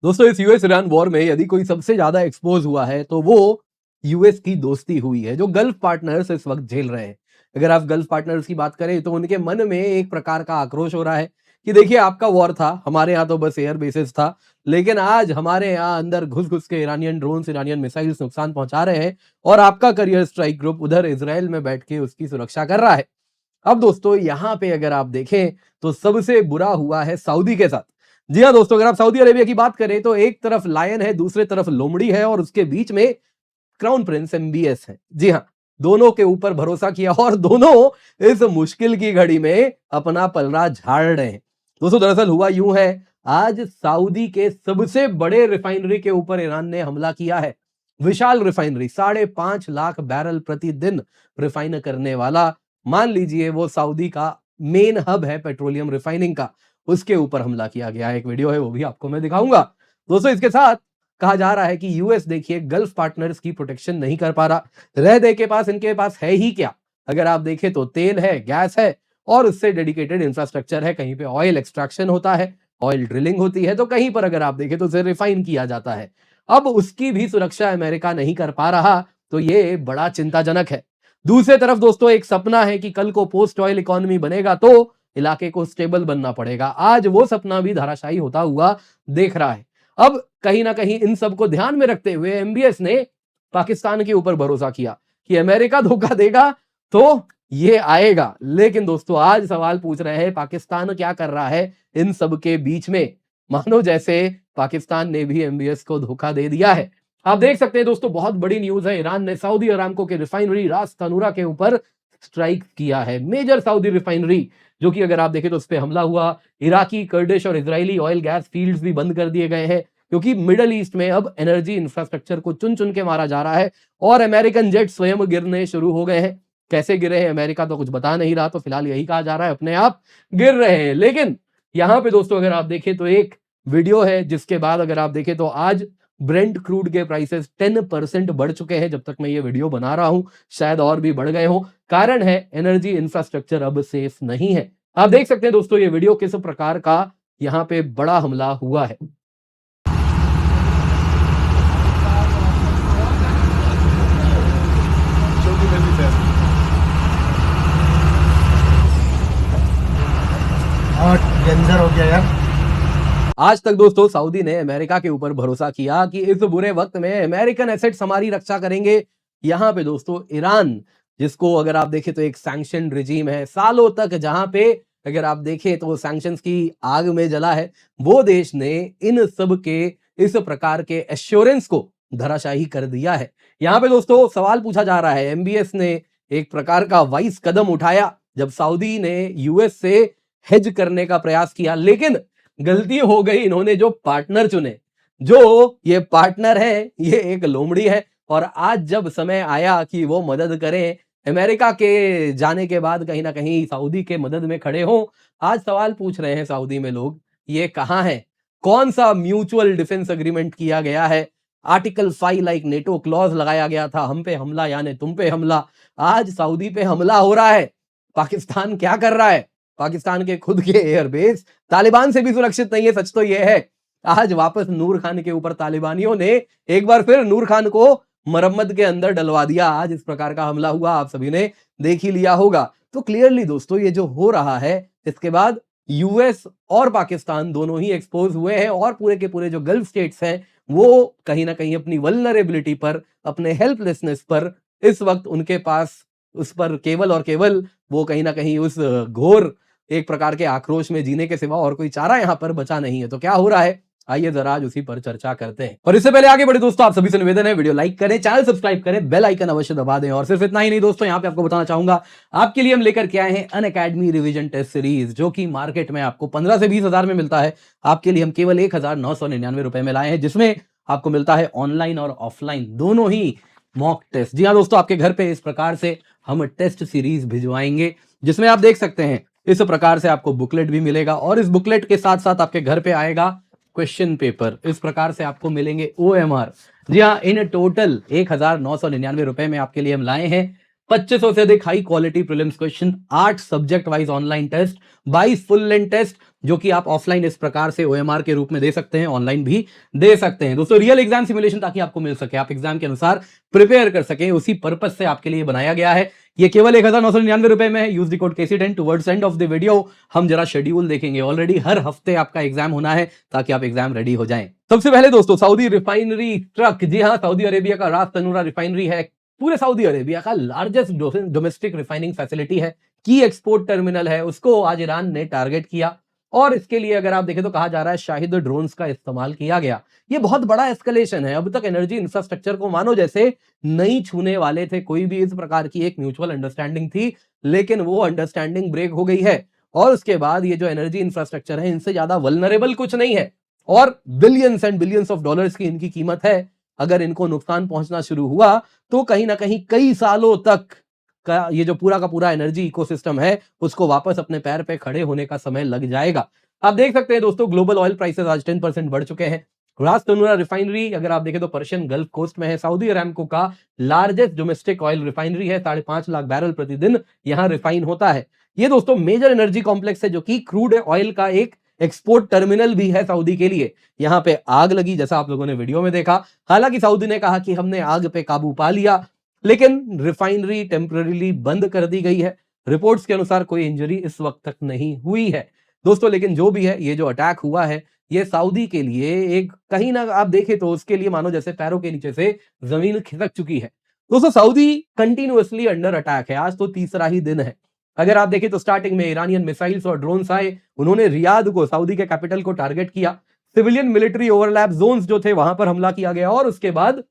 दोस्तों इस US Iran war में यदि कोई सबसे ज्यादा एक्सपोज हुआ है तो वो यूएस की दोस्ती हुई है, जो गल्फ पार्टनर्स इस वक्त झेल रहे हैं। अगर आप गल्फ पार्टनर्स की बात करें तो उनके मन में एक प्रकार का आक्रोश हो रहा है कि देखिए आपका वॉर था, हमारे यहाँ तो बस एयर बेसिस था, लेकिन आज हमारे यहाँ अंदर घुस घुस के ईरानियन ड्रोन्स, ईरानियन मिसाइल्स नुकसान पहुंचा रहे हैं और आपका करियर स्ट्राइक ग्रुप उधर इसराइल में बैठ के उसकी सुरक्षा कर रहा है। अब दोस्तों यहाँ पे अगर आप देखें तो सबसे बुरा हुआ है सऊदी के साथ। जी हाँ दोस्तों, अगर आप सऊदी अरेबिया की बात करें तो एक तरफ लायन है, दूसरे तरफ लोमड़ी है और उसके बीच में क्राउन प्रिंस एमबीएस है। जी हाँ, दोनों के ऊपर भरोसा किया और दोनों इस मुश्किल की घड़ी में अपना पलड़ा झाड़ रहे हैं। दोस्तों दरअसल हुआ यूं है, आज सऊदी के सबसे बड़े रिफाइनरी के ऊपर ईरान ने हमला किया है। विशाल रिफाइनरी, 5.5 लाख बैरल प्रतिदिन रिफाइन करने वाला, मान लीजिए वो सऊदी का मेन हब है पेट्रोलियम रिफाइनिंग का, उसके ऊपर हमला किया गया। एक वीडियो है, वो भी आपको मैं दिखाऊंगा। दोस्तों इसके साथ कहा जा रहा है कि यूएस देखिए गल्फ पार्टनर्स की प्रोटेक्शन नहीं कर पा रहा। रह दे के पास इनके पास है ही क्या? अगर आप देखें तो तेल है, गैस है और उससे डेडिकेटेड इंफ्रास्ट्रक्चर है। कहीं पे ऑयल एक्सट्रैक्शन होता है, ऑयल ड्रिलिंग होती है, तो कहीं पर अगर आप देखें तो उसे रिफाइन किया जाता है। अब उसकी भी सुरक्षा अमेरिका नहीं कर पा रहा, तो ये बड़ा चिंताजनक है। दूसरी तरफ दोस्तों एक सपना है कि कल को पोस्ट ऑयल इकोनॉमी बनेगा तो इलाके को स्टेबल बनना पड़ेगा। आज वो सपना भी धराशायी होता हुआ देख रहा है। अब कहीं ना कहीं इन सब को ध्यान में रखते हुए एमबीएस ने पाकिस्तान के ऊपर भरोसा किया कि अमेरिका धोखा देगा तो ये आएगा। लेकिन दोस्तों आज सवाल पूछ रहे हैं पाकिस्तान क्या कर रहा है इन सब के बीच में, मानो जैसे पाकिस्तान ने भी एमबीएस को धोखा दे दिया है। आप देख सकते हैं दोस्तों, बहुत बड़ी न्यूज है। ईरान ने सऊदी अरामको के रिफाइनरी रास तनूरा के ऊपर स्ट्राइक किया है। मेजर सऊदी रिफाइनरी जो कि अगर आप देखें तो उस पर हमला हुआ। इराकी, कर्डिश और इजरायली ऑयल गैस फील्ड्स भी बंद कर दिए गए हैं, क्योंकि मिडल ईस्ट में अब एनर्जी इंफ्रास्ट्रक्चर को चुन चुन के मारा जा रहा है और अमेरिकन जेट स्वयं गिरने शुरू हो गए हैं। कैसे गिरे हैं अमेरिका तो कुछ बता नहीं रहा, तो फिलहाल यही कहा जा रहा है अपने आप गिर रहे हैं। लेकिन यहां पे दोस्तों अगर आप देखें तो एक वीडियो है जिसके बाद अगर आप देखें तो आज ब्रेंट क्रूड के प्राइसेस 10% बढ़ चुके हैं। जब तक मैं ये वीडियो बना रहा हूं शायद और भी बढ़ गए हो। कारण है एनर्जी इंफ्रास्ट्रक्चर अब सेफ नहीं है। आप देख सकते हैं दोस्तों ये वीडियो किस प्रकार का यहाँ पे बड़ा हमला हुआ है। डेंजर हो गया यार। आज तक दोस्तों सऊदी ने अमेरिका के ऊपर भरोसा किया कि इस बुरे वक्त में अमेरिकन एसेट्स हमारी रक्षा करेंगे। यहाँ पे दोस्तों ईरान, जिसको अगर आप देखें तो एक सैंक्शन रिजीम है सालों तक, जहां पे अगर आप देखें तो सैंक्शंस की आग में जला है, वो देश ने इन सब के इस प्रकार के एश्योरेंस को धराशायी कर दिया है। यहाँ पे दोस्तों सवाल पूछा जा रहा है, एमबीएस ने एक प्रकार का वाइस कदम उठाया जब सऊदी ने यूएस से हेज करने का प्रयास किया, लेकिन गलती हो गई, इन्होंने जो पार्टनर चुने, जो ये पार्टनर है ये एक लोमड़ी है। और आज जब समय आया कि वो मदद करें, अमेरिका के जाने के बाद कहीं ना कहीं सऊदी के मदद में खड़े हों, आज सवाल पूछ रहे हैं सऊदी में लोग, ये कहां है? कौन सा म्यूचुअल डिफेंस एग्रीमेंट किया गया है? आर्टिकल 5 लाइक नेटो क्लॉज लगाया गया था, हम पे हमला यानी तुम पे हमला। आज सऊदी पे हमला हो रहा है। पाकिस्तान क्या कर रहा है? पाकिस्तान के खुद के एयरबेस तालिबान से भी सुरक्षित नहीं है। सच तो यह है, आज वापस नूर खान के ऊपर तालिबानियों ने एक बार फिर नूर खान को मरम्मत के अंदर डलवा दिया। आज इस प्रकार का हमला हुआ, आप सभी ने देख ही लिया होगा। तो क्लियरली दोस्तों ये जो हो रहा है, इसके बाद यूएस और पाकिस्तान दोनों ही एक्सपोज हुए हैं और पूरे के पूरे जो गल्फ स्टेट्स हैं वो कहीं ना कहीं अपनी वल्नरेबिलिटी पर, अपने हेल्पलेसनेस पर, इस वक्त उनके पास उस पर केवल और केवल वो कहीं ना कहीं उस घोर एक प्रकार के आक्रोश में जीने के सिवा और कोई चारा यहां पर बचा नहीं है। तो क्या हो रहा है, आइए जरा आज उसी पर चर्चा करते हैं। और इससे पहले आगे बढ़े दोस्तों, आप सभी से निवेदन है, वीडियो लाइक करें, चैनल सब्सक्राइब करें, बेल आइकन अवश्य दबा दें। और सिर्फ इतना ही नहीं दोस्तों, यहां पे आपको बताना चाहूंगा आपके लिए हम लेकर के आए हैं अनअकैडमी रिवीजन टेस्ट सीरीज, जो कि मार्केट में आपको 15 से 20 हजार में मिलता है। आपके लिए हम केवल 1999 रुपए में लाए हैं, जिसमें आपको मिलता है ऑनलाइन और ऑफलाइन दोनों ही मॉक टेस्ट। जी हाँ दोस्तों, आपके घर पे इस प्रकार से हम टेस्ट सीरीज भिजवाएंगे, जिसमें आप देख सकते हैं इस प्रकार से आपको बुकलेट भी मिलेगा और इस बुकलेट के साथ साथ आपके घर पे आएगा क्वेश्चन पेपर। इस प्रकार से आपको मिलेंगे ओएमआर। जी हाँ, इन टोटल 1999 रुपए में आपके लिए हम लाए हैं 2500 से अधिक high quality prelims question, 8 subject wise online test, 22 full length test जो कि आप ऑफलाइन इस प्रकार से ओएमआर के रूप में दे सकते हैं, ऑनलाइन भी दे सकते हैं। दोस्तों रियल एग्जाम सिमुलेशन ताकि आपको मिल सके, आप एग्जाम के अनुसार प्रिपेयर कर सके, उसी पर्पज से आपके लिए बनाया गया है। ये केवल 1999 रुपए में है। Use the code KC10। Towards end of the video हम जरा शेड्यूल देखेंगे। ऑलरेडी हर हफ्ते आपका एग्जाम होना है ताकि आप एग्जाम रेडी हो जाएं। सबसे पहले दोस्तों सऊदी रिफाइनरी ट्रक, जी हाँ, सऊदी अरेबिया का रास तनूरा रिफाइनरी है, पूरे सऊदी अरेबिया का लार्जेस्ट डोमेस्टिक रिफाइनिंग फैसिलिटी है, की एक्सपोर्ट टर्मिनल है, उसको आज ईरान ने टारगेट किया। और इसके लिए अगर आप देखें तो कहा जा रहा है शाहिद ड्रोन्स का इस्तेमाल किया गया। ये बहुत बड़ा एस्केलेशन है। अब तक एनर्जी इंफ्रास्ट्रक्चर को मानो जैसे नहीं छूने वाले थे, कोई भी इस प्रकार की एक म्यूचुअल अंडरस्टैंडिंग थी, लेकिन वो अंडरस्टैंडिंग ब्रेक हो गई है। और उसके बाद ये जो एनर्जी इंफ्रास्ट्रक्चर है, इनसे ज्यादा वल्नरेबल कुछ नहीं है, और billions and billions of dollars की इनकी कीमत है। अगर इनको नुकसान पहुंचना शुरू हुआ तो कहीं ना कहीं कई सालों तक का ये जो पूरा का पूरा एनर्जी इकोसिस्टम है, उसको वापस अपने पैर पे खड़े होने का समय लग जाएगा। आप देख सकते हैं दोस्तों, ग्लोबल ऑयल प्राइसेस आज 10% बढ़ चुके हैं। रास तनूरा रिफाइनरी अगर आप देखें तो पर्शियन गल्फ कोस्ट में है। सऊदी अरामको का लार्जेस्ट डोमेस्टिक ऑयल रिफाइनरी है, 5.5 लाख बैरल प्रतिदिन यहां रिफाइन होता है। ये दोस्तों मेजर एनर्जी कॉम्प्लेक्स है, जो कि क्रूड ऑयल का एक एक्सपोर्ट टर्मिनल भी है सऊदी के लिए। यहां पे आग लगी, जैसा आप लोगों ने वीडियो में देखा। हालांकि सऊदी ने कहा कि हमने आग पे काबू पा लिया, लेकिन रिफाइनरी टेम्पररीली बंद कर दी गई है। रिपोर्ट्स के अनुसार कोई इंजरी इस वक्त तक नहीं हुई है दोस्तों। लेकिन जो भी है, ये जो अटैक हुआ है, ये सऊदी के लिए एक कहीं ना आप देखें तो उसके लिए मानो जैसे पैरों के नीचे से जमीन खिसक चुकी है। दोस्तों सऊदी कंटिन्यूअसली अंडर अटैक है, आज तो तीसरा ही दिन है। अगर आप देखें तो स्टार्टिंग में ईरानियन मिसाइल्स और ड्रोन्स आए, उन्होंने रियाद को, सऊदी के कैपिटल को टारगेट किया। सिविलियन मिलिट्री ओवरलैप जोन्स जो थे वहां पर हमला किया गया, और उसके बाद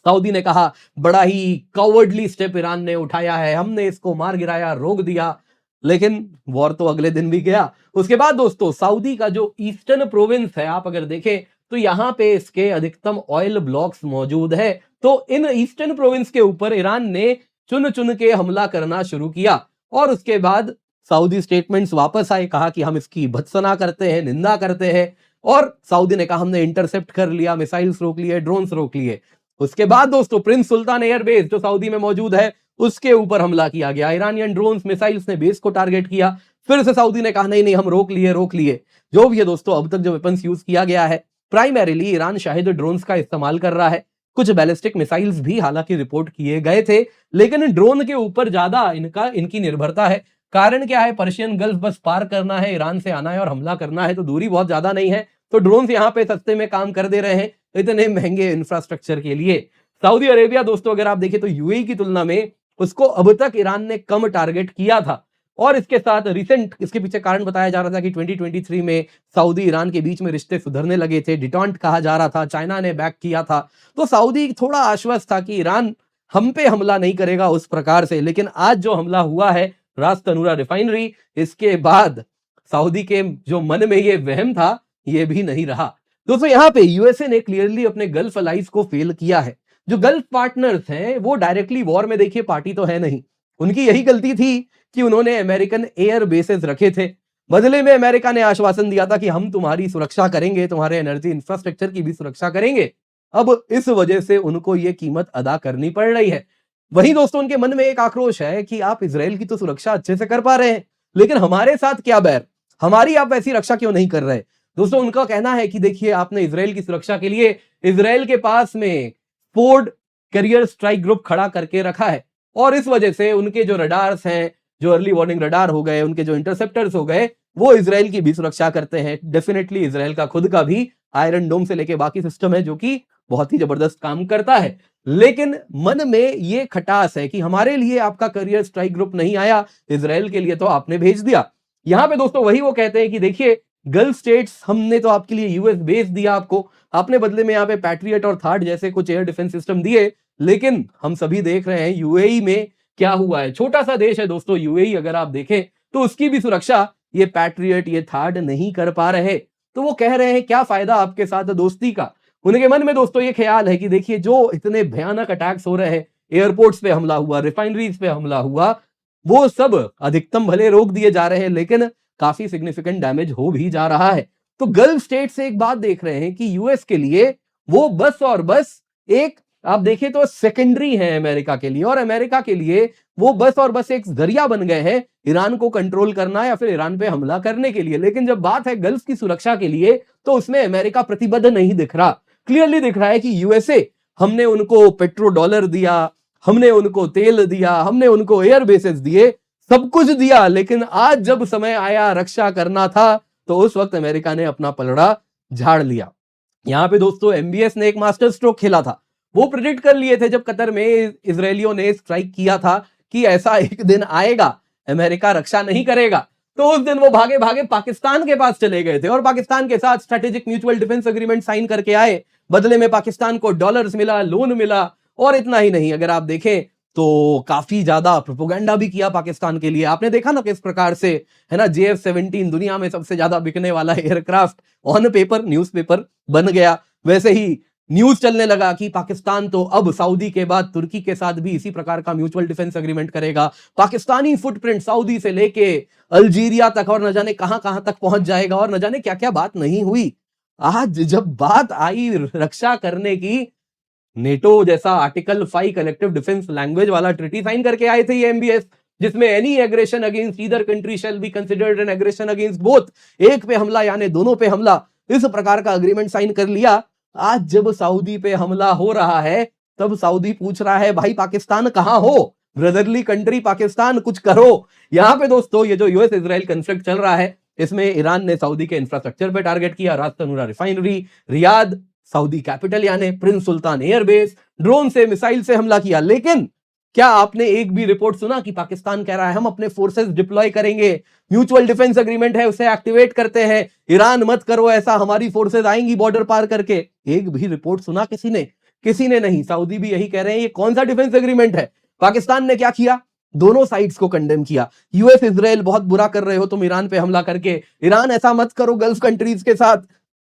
सऊदी ने कहा बड़ा ही कवर्डली स्टेप ईरान ने उठाया है, हमने इसको मार गिराया, रोक दिया। लेकिन वॉर तो अगले दिन भी गया। उसके बाद दोस्तों सऊदी का जो ईस्टर्न प्रोविंस है, आप अगर देखें तो यहां पे इसके अधिकतम ऑयल ब्लॉक्स मौजूद है। तो इन ईस्टर्न प्रोविंस के ऊपर ईरान ने चुन चुन के हमला करना शुरू किया, और उसके बाद सऊदी स्टेटमेंट्स वापस आए, कहा कि हम इसकी भत्सना करते हैं, निंदा करते हैं। और सऊदी ने कहा हमने इंटरसेप्ट कर लिया, मिसाइल्स रोक लिए, ड्रोन्स रोक लिए। उसके बाद दोस्तों प्रिंस सुल्तान एयरबेस जो सऊदी में मौजूद है, उसके ऊपर हमला किया गया। ईरानियन ड्रोन्स मिसाइल्स ने बेस को टारगेट किया। फिर से सऊदी ने कहा नहीं नहीं हम रोक लिए। जो भी है दोस्तों, अब तक जो वेपन्स यूज किया गया है, प्राइमरीली ईरान शाहिद ड्रोन्स का इस्तेमाल कर रहा है। कुछ बैलिस्टिक मिसाइल्स भी हालांकि रिपोर्ट किए गए थे, लेकिन ड्रोन के ऊपर ज्यादा इनकी निर्भरता है। कारण क्या है, पर्शियन गल्फ बस पार करना है, ईरान से आना है और हमला करना है, तो दूरी बहुत ज्यादा नहीं है। तो ड्रोन्स यहाँ पे सस्ते में काम कर दे रहे हैं इतने महंगे इंफ्रास्ट्रक्चर के लिए। सऊदी अरेबिया दोस्तों अगर आप देखें तो यूएई की तुलना में उसको अब तक ईरान ने कम टारगेट किया था। और इसके साथ रिसेंट इसके पीछे कारण बताया जा रहा था कि 2023 में सऊदी ईरान के बीच में रिश्ते सुधरने लगे थे, डिटॉन्ट कहा जा रहा था, चाइना ने बैक किया था। तो सऊदी थोड़ा आश्वस्त था कि ईरान हम पे हमला नहीं करेगा उस प्रकार से। लेकिन आज जो हमला हुआ है रास तनूरा रिफाइनरी, इसके बाद सऊदी के जो मन में ये वहम था, ये भी नहीं रहा। दोस्तों यहाँ पे यूएसए ने क्लियरली अपने गल्फ अलाइज को फेल किया है। जो गल्फ पार्टनर्स हैं वो डायरेक्टली वॉर में देखिए पार्टी तो है नहीं। उनकी यही गलती थी कि उन्होंने अमेरिकन एयर बेसेस रखे थे। बदले में अमेरिका ने आश्वासन दिया था कि हम तुम्हारी सुरक्षा करेंगे, तुम्हारे एनर्जी इंफ्रास्ट्रक्चर की भी सुरक्षा करेंगे। अब इस वजह से उनको ये कीमत अदा करनी पड़ रही है। वहीं दोस्तों उनके मन में एक आक्रोश है कि आप इजराइल की तो सुरक्षा अच्छे से कर पा रहे हैं, लेकिन हमारे साथ क्या बैर, हमारी आप वैसी रक्षा क्यों नहीं कर रहे। दोस्तों उनका कहना है कि देखिए आपने इजराइल की सुरक्षा के लिए इजराइल के पास में फोर्ड कैरियर स्ट्राइक ग्रुप खड़ा करके रखा है, और इस वजह से उनके जो रडार्स हैं, जो अर्ली वार्निंग रडार हो गए, उनके जो इंटरसेप्टर्स हो गए, वो इजराइल की भी सुरक्षा करते हैं। डेफिनेटली इजराइल का खुद का भी आयरन डोम से लेके बाकी सिस्टम है जो कि बहुत ही जबरदस्त काम करता है। लेकिन मन में ये खटास है कि हमारे लिए आपका करियर स्ट्राइक ग्रुप नहीं आया, इजराइल के लिए तो आपने भेज दिया। यहां पे दोस्तों वही वो कहते हैं कि देखिए गल्फ स्टेट्स हमने तो आपके लिए यूएस बेस दिया, आपने बदले में यहाँ पे पैट्रियट और थार्ड जैसे कुछ एयर डिफेंस सिस्टम दिए, लेकिन हम सभी देख रहे हैं यूएई में क्या हुआ है। छोटा सा देश है दोस्तों यूएई, अगर आप देखें तो उसकी भी सुरक्षा ये पैट्रियट, ये थार्ड नहीं कर पा रहे। तो वो कह रहे हैं क्या फायदा आपके साथ दोस्ती का। उनके मन में दोस्तों ये ख्याल है कि देखिए जो इतने भयानक अटैक्स हो रहे हैं, एयरपोर्ट्स पे हमला हुआ, रिफाइनरीज पे हमला हुआ, वो सब अधिकतम भले रोक दिए जा रहे हैं, लेकिन काफी सिग्निफिकेंट डैमेज हो भी जा रहा है। तो गल्फ स्टेट से एक बात देख रहे हैं कि यूएस के लिए वो बस और बस एक आप देखें तो सेकेंडरी है अमेरिका के लिए, और अमेरिका के लिए वो बस और बस एक जरिया बन गए हैं ईरान को कंट्रोल करना या फिर ईरान पे हमला करने के लिए। लेकिन जब बात है गल्फ की सुरक्षा के लिए, तो उसमें अमेरिका प्रतिबद्ध नहीं दिख रहा। क्लियरली दिख रहा है कि यूएसए, हमने उनको पेट्रो डॉलर दिया, हमने उनको तेल दिया, हमने उनको एयर बेसेस दिए, सब कुछ दिया, लेकिन आज जब समय आया रक्षा करना था, तो उस वक्त अमेरिका ने अपना पलड़ा झाड़ लिया। यहां पे दोस्तों एमबीएस ने एक मास्टर स्ट्रोक खेला था। वो प्रिडिक्ट कर लिए थे जब कतर में इजरायलियों ने स्ट्राइक किया था कि ऐसा एक दिन आएगा, अमेरिका रक्षा नहीं करेगा। तो उस दिन वो भागे भागे पाकिस्तान के पास चले गए थे और पाकिस्तान के साथ strategic mutual defence agreement sign करके आए। बदले में पाकिस्तान को डॉलर्स मिला, लोन मिला, और इतना ही नहीं, अगर आप देखें तो काफी ज्यादा प्रोपोगंडा भी किया पाकिस्तान के लिए। आपने देखा ना किस प्रकार से, है ना, JF-17 दुनिया में सबसे ज्यादा बिकने वाला एयरक्राफ्ट ऑन पेपर, न्यूज़पेपर बन गया। वैसे ही न्यूज चलने लगा कि पाकिस्तान तो अब सऊदी के बाद तुर्की के साथ भी इसी प्रकार का म्यूचुअल डिफेंस एग्रीमेंट करेगा। पाकिस्तानी फुटप्रिंट सऊदी से लेके अल्जीरिया तक और न जाने कहां कहां तक पहुंच जाएगा, और न जाने क्या क्या बात नहीं हुई। आज जब बात आई रक्षा करने की, नेटो जैसा आर्टिकल 5 कलेक्टिव डिफेंस लैंग्वेज वाला ट्रीटी साइन करके आए थे ये एमबीएस, जिसमें any aggression against either country shall be considered an aggression against both, एक पे हमला यानी दोनों पे हमला, इस प्रकार का अग्रीमेंट साइन कर लिया। आज जब सऊदी पे हमला हो रहा है, तब सऊदी पूछ रहा है भाई पाकिस्तान कहां हो, ब्रदरली कंट्री पाकिस्तान कुछ करो। यहां पे दोस्तों ये जो यूएस इजराइल कॉन्फ्लिक्ट चल रहा है, इसमें ईरान ने सऊदी के इंफ्रास्ट्रक्चर पे टारगेट किया, रास तनूरा रिफाइनरी, रियाद सऊदी कैपिटल यानी प्रिंस सुल्तान एयरबेस, ड्रोन से मिसाइल से हमला किया। लेकिन क्या आपने एक भी रिपोर्ट सुना कि पाकिस्तान कह रहा है हम अपने फोर्सेस डिप्लॉय करेंगे, म्यूचुअल डिफेंस एग्रीमेंट है उसे एक्टिवेट करते हैं, ईरान मत करो ऐसा, हमारी फोर्सेस आएंगी बॉर्डर पार करके? एक भी रिपोर्ट सुना किसी ने? किसी ने नहीं। सऊदी भी यही कह रहे हैं ये कौन सा डिफेंस एग्रीमेंट है। पाकिस्तान ने क्या किया, दोनों साइड्स को कंडेम किया। यूएस इजराइल बहुत बुरा कर रहे हो तुम ईरान पे हमला करके, ईरान ऐसा मत करो गल्फ कंट्रीज के साथ,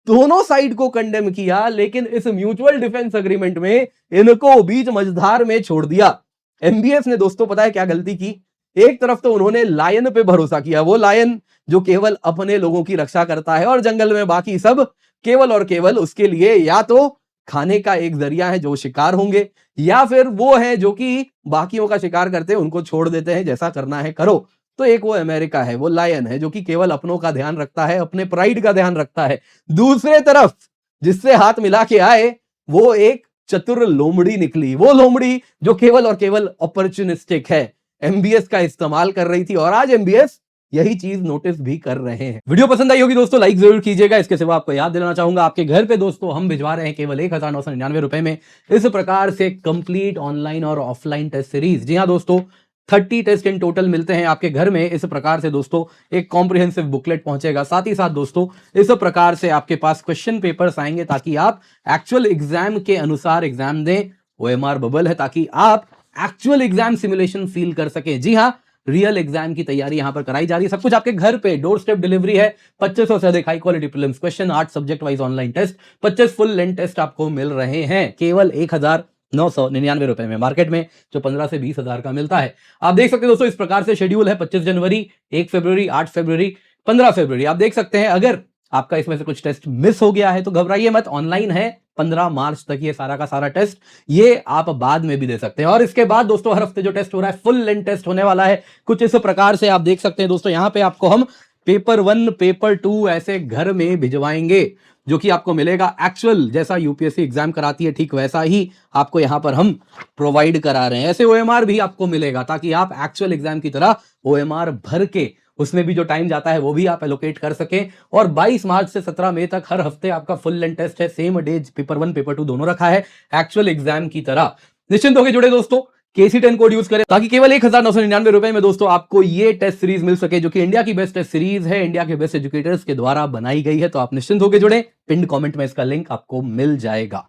दोनों साइड को कंडेम किया। लेकिन इस म्यूचुअल डिफेंस एग्रीमेंट में इनको बीच मझधार में छोड़ दिया। एमबीएस ने दोस्तों पता है क्या गलती की? एक तरफ तो उन्होंने लायन पे भरोसा किया, वो लायन जो केवल अपने लोगों की रक्षा करता है और जंगल में बाकी सब केवल और केवल उसके लिए या तो खाने का एक जरिया है जो शिकार होंगे, या फिर वो है जो कि बाकियों का शिकार करते हैं, उनको छोड़ देते हैं जैसा करना है करो। तो एक वो अमेरिका है, वो लायन है जो कि केवल अपनों का ध्यान रखता है, अपने प्राइड का ध्यान रखता है। दूसरे तरफ जिससे हाथ मिला के आए वो एक चतुर लोमड़ी निकली, वो लोमड़ी जो केवल और केवल अपॉर्चुनिस्टिक है, एमबीएस का इस्तेमाल कर रही थी, और आज एमबीएस यही चीज नोटिस भी कर रहे हैं। वीडियो पसंद आई होगी दोस्तों लाइक जरूर कीजिएगा। इसके सिवा आपको याद दिलाना चाहूंगा आपके घर पे दोस्तों हम भिजवा रहे हैं केवल 1999 रुपए में इस प्रकार से कंप्लीट ऑनलाइन और ऑफलाइन टेस्ट सीरीज। जी हाँ दोस्तों, 30 टेस्ट इन टोटल मिलते हैं आपके घर में। इस प्रकार से दोस्तों एक कॉम्प्रिहेंसिव बुकलेट पहुंचेगा, साथ ही साथ दोस्तों इस प्रकार से आपके पास क्वेश्चन पेपर्स आएंगे ताकि आप एक्चुअल एग्जाम के अनुसार एग्जाम दें। ओएमआर बबल है ताकि आप एक्चुअल एग्जाम सिमुलेशन फील कर सके। जी हाँ, रियल एग्जाम की तैयारी यहां पर कराई जा रही है, सब कुछ आपके घर पे डोर स्टेप डिलीवरी है। 2500 से अधिक high quality prelims question, 8 subject wise online test, 25 full length test आपको मिल रहे हैं केवल 1999 रुपए में, मार्केट में जो 15 से 20 हजार का मिलता है। आप देख सकते हैं दोस्तों इस प्रकार से शेड्यूल है, 25 जनवरी, 1 फरवरी, 8 फरवरी, 15 फरवरी। आप देख सकते हैं अगर आपका इसमें से कुछ टेस्ट मिस हो गया है तो घबराइए मत, ऑनलाइन है 15 मार्च तक ये सारा का सारा टेस्ट, ये आप बाद में भी दे सकते हैं। और इसके बाद दोस्तों हर हफ्ते जो टेस्ट हो रहा है फुल लेंथ टेस्ट होने वाला है, कुछ इस प्रकार से आप देख सकते हैं दोस्तों। यहां पे आपको हम पेपर 1 पेपर 2 ऐसे घर में भिजवाएंगे, जो कि आपको मिलेगा एक्चुअल जैसा यूपीएससी एग्जाम कराती है ठीक वैसा ही आपको यहां पर हम प्रोवाइड करा रहे हैं। ऐसे ओएमआर भी आपको मिलेगा ताकि आप एक्चुअल एग्जाम की तरह ओएमआर भर के उसमें भी जो टाइम जाता है वो भी आप एलोकेट कर सकें। और 22 मार्च से 17 मई तक हर हफ्ते आपका फुल लेंथ टेस्ट है, सेम डे पेपर 1 पेपर 2 दोनों रखा है एक्चुअल एग्जाम की तरह। निश्चिंत होकर जुड़े दोस्तों, KC10 कोड यूज करें ताकि केवल 1999 रुपए में दोस्तों आपको ये टेस्ट सीरीज मिल सके, जो कि इंडिया की बेस्ट टेस्ट सीरीज है, इंडिया के बेस्ट एजुकेटर्स के द्वारा बनाई गई है। तो आप निश्चिंत होकर जुड़े, पिन कमेंट में इसका लिंक आपको मिल जाएगा।